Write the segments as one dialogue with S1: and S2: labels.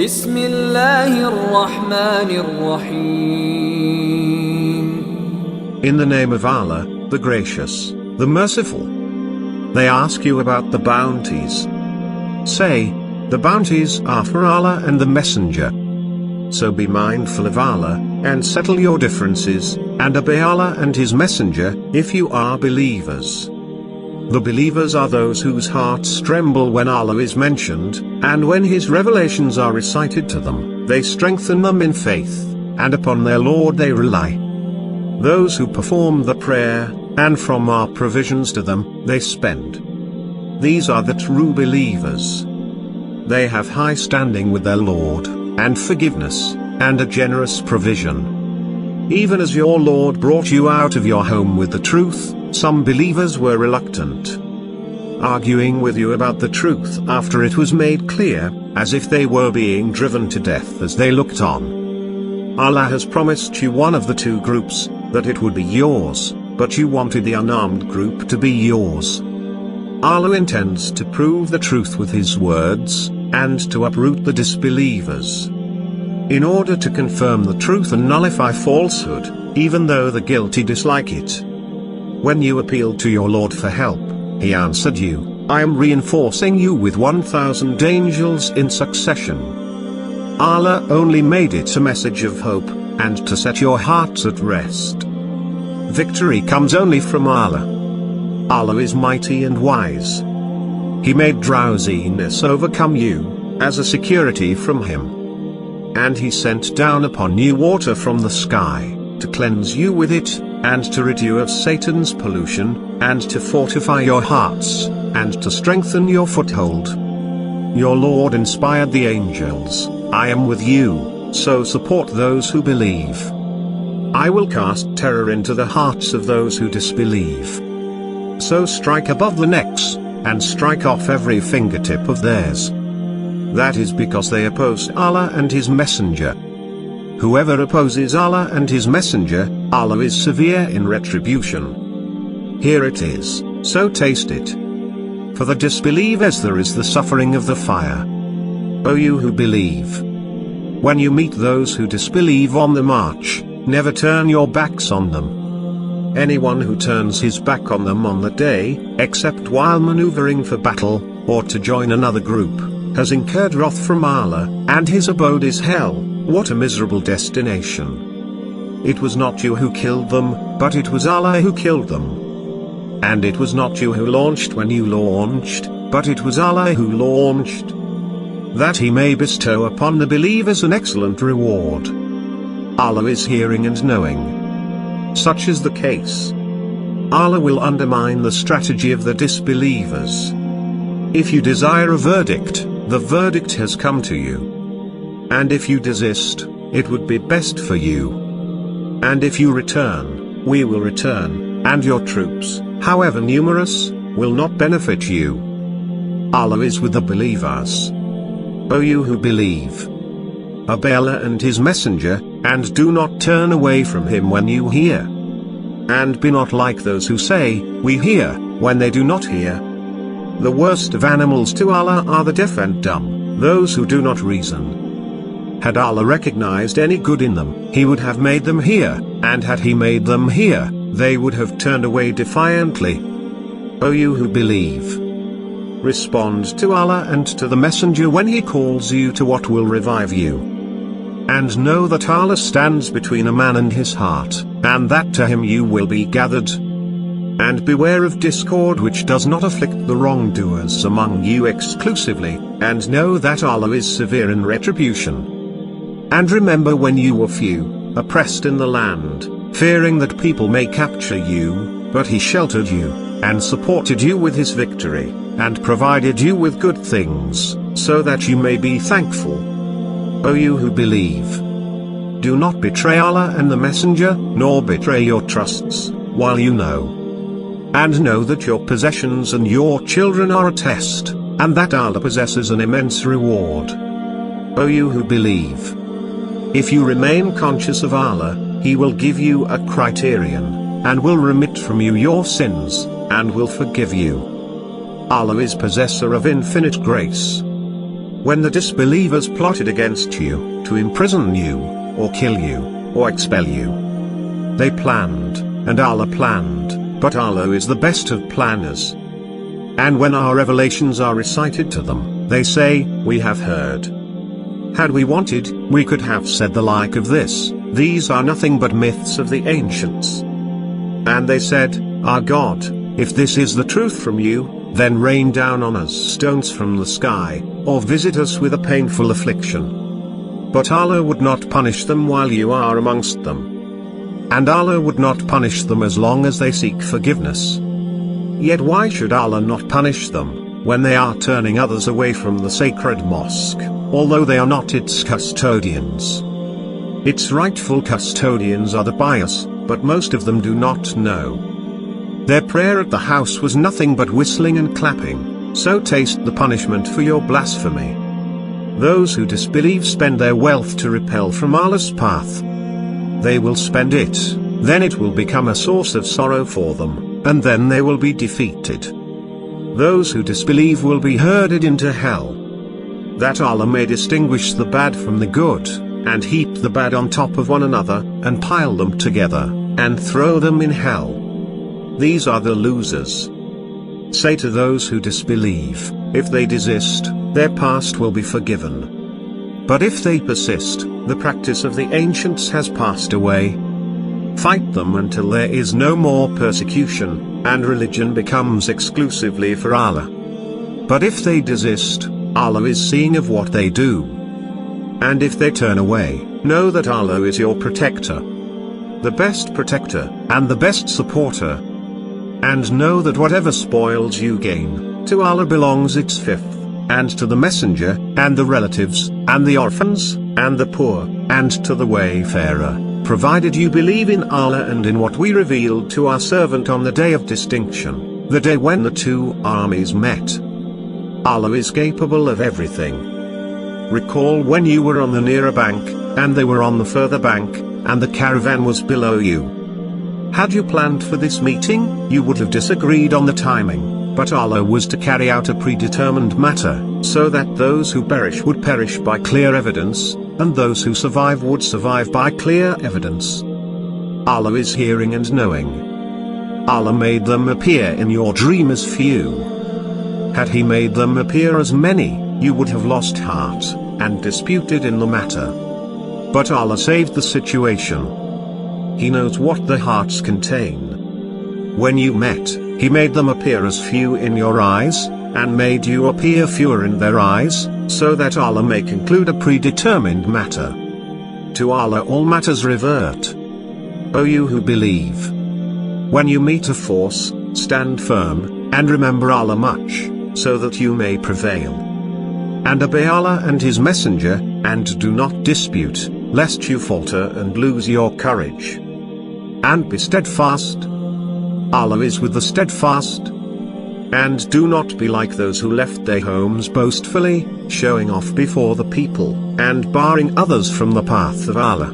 S1: بسم الله الرحمن الرحيم.
S2: In the name of Allah, the Gracious, the Merciful. They ask you about the bounties. Say, the bounties are for Allah and the Messenger. So be mindful of Allah, and settle your differences, and obey Allah and His Messenger, if you are believers. The believers are those whose hearts tremble when Allah is mentioned, and when His revelations are recited to them, they strengthen them in faith, and upon their Lord they rely. Those who perform the prayer, and from our provisions to them, they spend. These are the true believers. They have high standing with their Lord, and forgiveness, and a generous provision. Even as your Lord brought you out of your home with the truth, some believers were reluctant, arguing with you about the truth after it was made clear, as if they were being driven to death as they looked on. Allah has promised you one of the two groups, that it would be yours, but you wanted the unarmed group to be yours. Allah intends to prove the truth with His words, and to uproot the disbelievers, in order to confirm the truth and nullify falsehood, even though the guilty dislike it. When you appealed to your Lord for help, He answered you, I am reinforcing you with 1,000 angels in succession. Allah only made it a message of hope, and to set your hearts at rest. Victory comes only from Allah. Allah is mighty and wise. He made drowsiness overcome you, as a security from Him. And He sent down upon you water from the sky, to cleanse you with it, and to rid you of Satan's pollution, and to fortify your hearts, and to strengthen your foothold. Your Lord inspired the angels, I am with you, so support those who believe. I will cast terror into the hearts of those who disbelieve. So strike above the necks, and strike off every fingertip of theirs. That is because they opposed Allah and His Messenger. Whoever opposes Allah and His Messenger, Allah is severe in retribution. Here it is, so taste it. For the disbelievers there is the suffering of the fire. O you who believe! When you meet those who disbelieve on the march, never turn your backs on them. Anyone who turns his back on them on the day, except while maneuvering for battle, or to join another group, has incurred wrath from Allah, and his abode is hell. What a miserable destination. It was not you who killed them, but it was Allah who killed them. And it was not you who launched when you launched, but it was Allah who launched. That He may bestow upon the believers an excellent reward. Allah is hearing and knowing. Such is the case. Allah will undermine the strategy of the disbelievers. If you desire a verdict, the verdict has come to you. And if you desist, it would be best for you. And if you return, we will return, and your troops, however numerous, will not benefit you. Allah is with the believers. O you who believe! Obey Allah and His Messenger, and do not turn away from Him when you hear. And be not like those who say, we hear, when they do not hear. The worst of animals to Allah are the deaf and dumb, those who do not reason. Had Allah recognized any good in them, He would have made them hear, and had He made them hear, they would have turned away defiantly. O you who believe! Respond to Allah and to the Messenger when He calls you to what will revive you. And know that Allah stands between a man and his heart, and that to Him you will be gathered. And beware of discord which does not afflict the wrongdoers among you exclusively, and know that Allah is severe in retribution. And remember when you were few, oppressed in the land, fearing that people may capture you, but He sheltered you, and supported you with His victory, and provided you with good things, so that you may be thankful. O you who believe! Do not betray Allah and the Messenger, nor betray your trusts, while you know. And know that your possessions and your children are a test, and that Allah possesses an immense reward. O you who believe! If you remain conscious of Allah, He will give you a criterion, and will remit from you your sins, and will forgive you. Allah is possessor of infinite grace. When the disbelievers plotted against you, to imprison you, or kill you, or expel you. They planned, and Allah planned, but Allah is the best of planners. And when our revelations are recited to them, they say, we have heard. Had we wanted, we could have said the like of this, these are nothing but myths of the ancients. And they said, our God, if this is the truth from you, then rain down on us stones from the sky, or visit us with a painful affliction. But Allah would not punish them while you are amongst them. And Allah would not punish them as long as they seek forgiveness. Yet why should Allah not punish them, when they are turning others away from the sacred mosque, although they are not its custodians? Its rightful custodians are the pious, but most of them do not know. Their prayer at the house was nothing but whistling and clapping, so taste the punishment for your blasphemy. Those who disbelieve spend their wealth to repel from Allah's path. They will spend it, then it will become a source of sorrow for them, and then they will be defeated. Those who disbelieve will be herded into hell. That Allah may distinguish the bad from the good, and heap the bad on top of one another, and pile them together, and throw them in hell. These are the losers. Say to those who disbelieve, if they desist, their past will be forgiven. But if they persist, the practice of the ancients has passed away. Fight them until there is no more persecution, and religion becomes exclusively for Allah. But if they desist, Allah is seeing of what they do. And if they turn away, know that Allah is your protector, the best protector, and the best supporter. And know that whatever spoils you gain, to Allah belongs its fifth, and to the messenger, and the relatives, and the orphans, and the poor, and to the wayfarer, provided you believe in Allah and in what we revealed to our servant on the day of distinction, the day when the two armies met. Allah is capable of everything. Recall when you were on the nearer bank, and they were on the further bank, and the caravan was below you. Had you planned for this meeting, you would have disagreed on the timing, but Allah was to carry out a predetermined matter, so that those who perish would perish by clear evidence, and those who survive would survive by clear evidence. Allah is hearing and knowing. Allah made them appear in your dream as few. Had He made them appear as many, you would have lost heart, and disputed in the matter. But Allah saved the situation. He knows what the hearts contain. When you met, He made them appear as few in your eyes, and made you appear fewer in their eyes, so that Allah may conclude a predetermined matter. To Allah all matters revert. O you who believe! When you meet a force, stand firm, and remember Allah much, so that you may prevail. And obey Allah and His Messenger, and do not dispute, lest you falter and lose your courage. And be steadfast. Allah is with the steadfast. And do not be like those who left their homes boastfully, showing off before the people, and barring others from the path of Allah.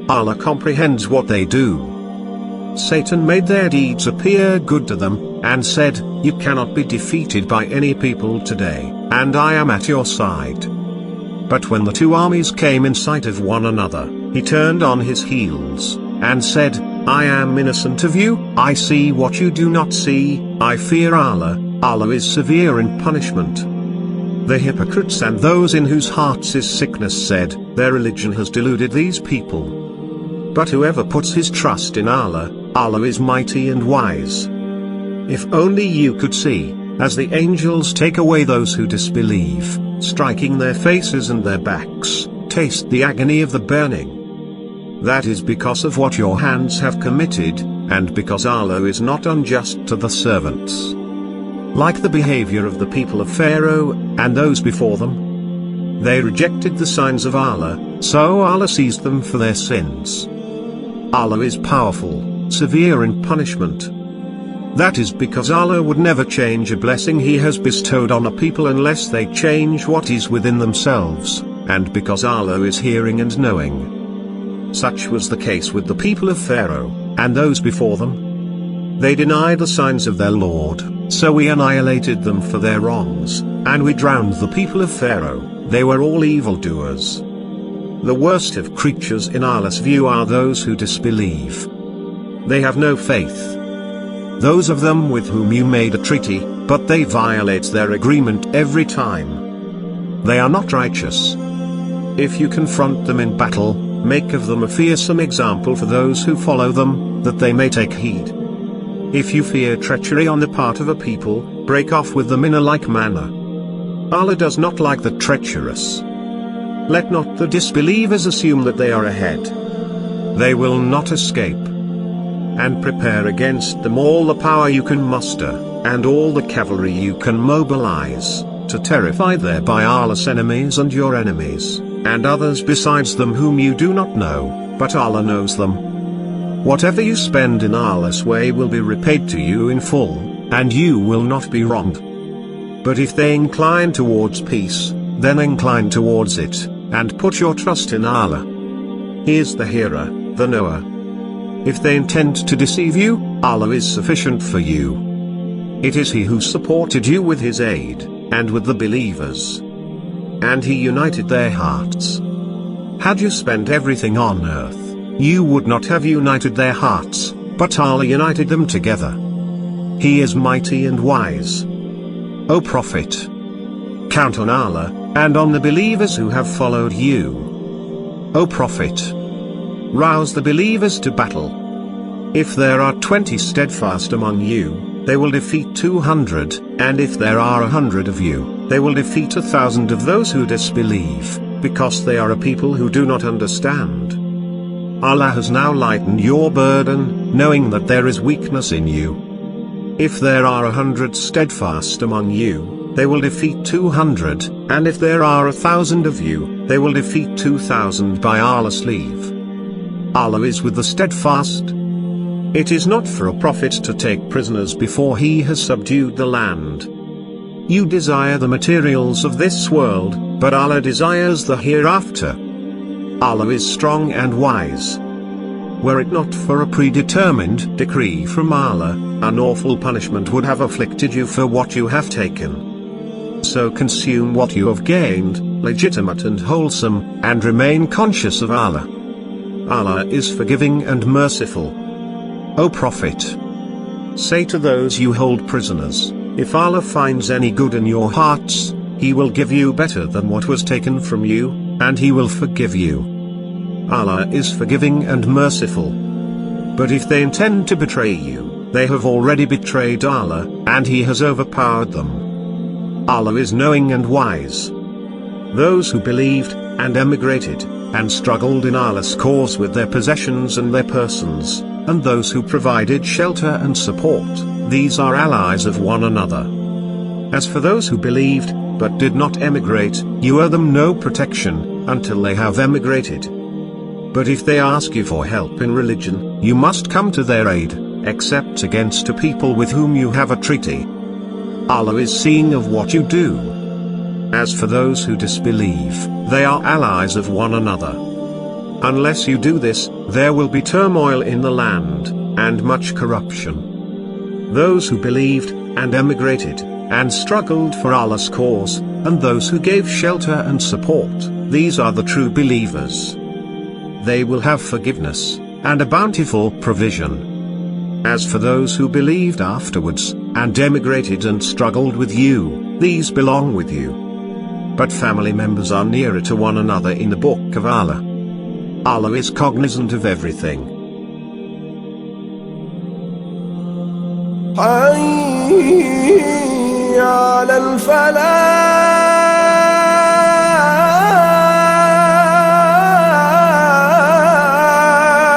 S2: Allah comprehends what they do. Satan made their deeds appear good to them, and said, you cannot be defeated by any people today, and I am at your side. But when the two armies came in sight of one another, he turned on his heels, and said, I am innocent of you, I see what you do not see, I fear Allah, Allah is severe in punishment. The hypocrites and those in whose hearts is sickness said, their religion has deluded these people. But whoever puts his trust in Allah, Allah is mighty and wise. If only you could see, as the angels take away those who disbelieve, striking their faces and their backs, taste the agony of the burning. That is because of what your hands have committed, and because Allah is not unjust to the servants. Like the behavior of the people of Pharaoh, and those before them. They rejected the signs of Allah, so Allah seized them for their sins. Allah is powerful, severe in punishment. That is because Allah would never change a blessing He has bestowed on a people unless they change what is within themselves, and because Allah is hearing and knowing. Such was the case with the people of Pharaoh, and those before them. They denied the signs of their Lord, so we annihilated them for their wrongs, And we drowned the people of Pharaoh, they were all evildoers. The worst of creatures in Allah's view are those who disbelieve. They have no faith. Those of them with whom you made a treaty, but they violate their agreement every time. They are not righteous. If you confront them in battle, make of them a fearsome example for those who follow them, that they may take heed. If you fear treachery on the part of a people, break off with them in a like manner. Allah does not like the treacherous. Let not the disbelievers assume that they are ahead. They will not escape. And prepare against them all the power you can muster, and all the cavalry you can mobilize, to terrify thereby Allah's enemies and your enemies, and others besides them whom you do not know, but Allah knows them. Whatever you spend in Allah's way will be repaid to you in full, and you will not be wronged. But if they incline towards peace, then incline towards it, and put your trust in Allah. He is the hearer, the knower. If they intend to deceive you, Allah is sufficient for you. It is He who supported you with His aid, and with the believers. And He united their hearts. Had you spent everything on earth, you would not have united their hearts, but Allah united them together. He is mighty and wise. O Prophet, count on Allah, and on the believers who have followed you. O Prophet, rouse the believers to battle. If there are 20 steadfast among you, they will defeat 200, and if there are 100 of you, they will defeat 1,000 of those who disbelieve, because they are a people who do not understand. Allah has now lightened your burden, knowing that there is weakness in you. If there are 100 steadfast among you, they will defeat 200, and if there are 1,000 of you, they will defeat 2,000 by Allah's leave. Allah is with the steadfast. It is not for a prophet to take prisoners before he has subdued the land. You desire the materials of this world, but Allah desires the hereafter. Allah is strong and wise. Were it not for a predetermined decree from Allah, an awful punishment would have afflicted you for what you have taken. So consume what you have gained, legitimate and wholesome, and remain conscious of Allah. Allah is forgiving and merciful. O Prophet, say to those you hold prisoners, if Allah finds any good in your hearts, He will give you better than what was taken from you, and He will forgive you. Allah is forgiving and merciful. But if they intend to betray you, they have already betrayed Allah, and He has overpowered them. Allah is knowing and wise. Those who believed, and emigrated, and struggled in Allah's cause with their possessions and their persons, and those who provided shelter and support, these are allies of one another. As for those who believed, but did not emigrate, you owe them no protection, until they have emigrated. But if they ask you for help in religion, you must come to their aid, except against a people with whom you have a treaty. Allah is seeing of what you do. As for those who disbelieve, they are allies of one another. Unless you do this, there will be turmoil in the land, and much corruption. Those who believed, and emigrated, and struggled for Allah's cause, and those who gave shelter and support, these are the true believers. They will have forgiveness, and a bountiful provision. As for those who believed afterwards, and emigrated and struggled with you, these belong with you. But family members are nearer to one another in the book of Allah. Allah is cognizant of everything.
S3: حي على الفلاح.